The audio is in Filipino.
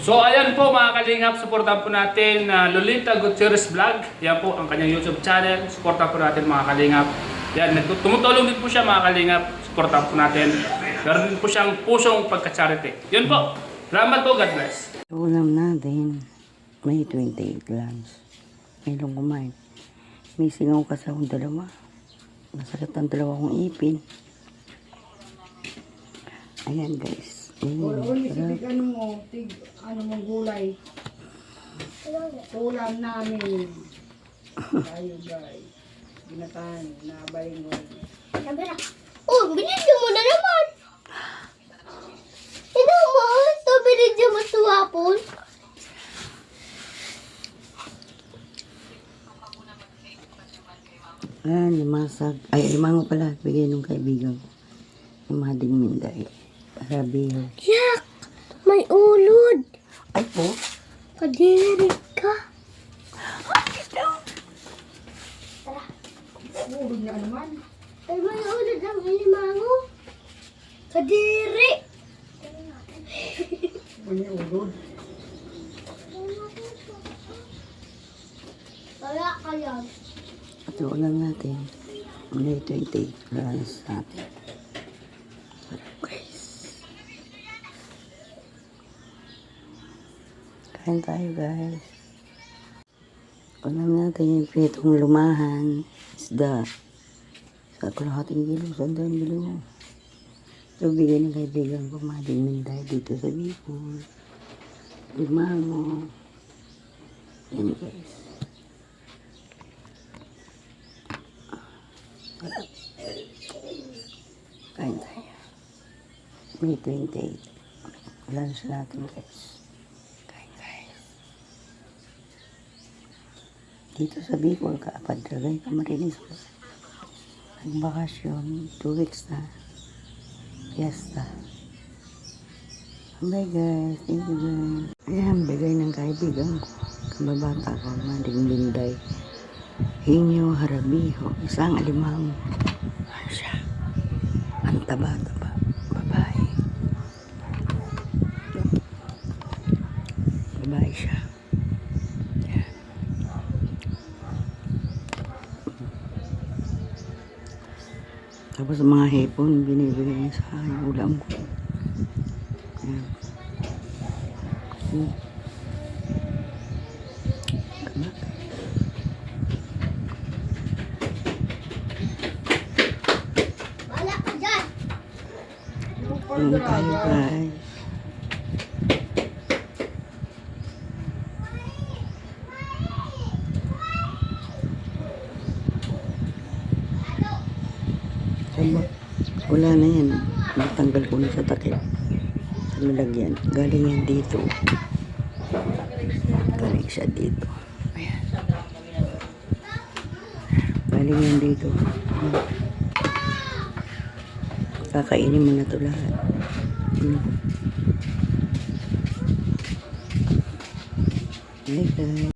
So ayan po mga kalingap, supportan po natin Lolita Gutierrez Vlog. Yan po ang kanyang YouTube channel. Supportan po natin mga kalingap. Yan, tumutulong din po siya mga kalingap. Supportan po natin. Meron din po siyang pusong pagka-charity. Yun po. Salamat po, God bless. Ulam natin, may 28 lunch. Ngayon kumain. May singaw kasi akong dalawa. Masakit ang dalawa kong ipin. Ayan guys. Ano mong gulay. Ulam namin. Tayo guys. Ginatan na balingon. Sabi na, oh, binidyo mo na naman. Ito mo, ito binidyo mo tuwapon. Ayan, limasag. Ay, limango pala. Bigay nung kaibigan ko. Yung Mading Minday. Arabiho. Yak, may ulod. Ay po. Kadiri ka. Ulog na naman. Ay, may ulod ang ilimango. Kadiri. May ulog. Wala ka yan. Ito ulam natin. May 28 lunch natin. Sarap guys. Kain tayo guys. Ulam natin yung pritong lumahan. Isda. Sa kalahating kilo. Sandang kilo. Ito bigay ng kaibigan ko. Mading Minday dito sa Bicol. Limango. Yan guys. Kain tayo. May 28. Lunch natin guys. Kain guys. Dito sa Bicol, Kaapadragay, Camarines. Nagbakasyon. 2 weeks na. Fiesta. Bye guys. Thank you guys. Ayan, bigay ng kaibigan ko. Kababata ko, Mading Minday. Hinyo Harabiho. Isang alimango. Ano siya? Ang taba-taba. Babae. Babae siya. Yan. Tapos mga hipon, binibigay niya sa akin. Ulam ko. Yan. Wala ka dyan. Kain tayo guys. Wala na yan. Natanggal ko na sa takip. Sa lalagyan. Galing yan dito. Galing siya dito. Ayan. Galing yan dito. Kakainin mo na ito lahat. Hey guys.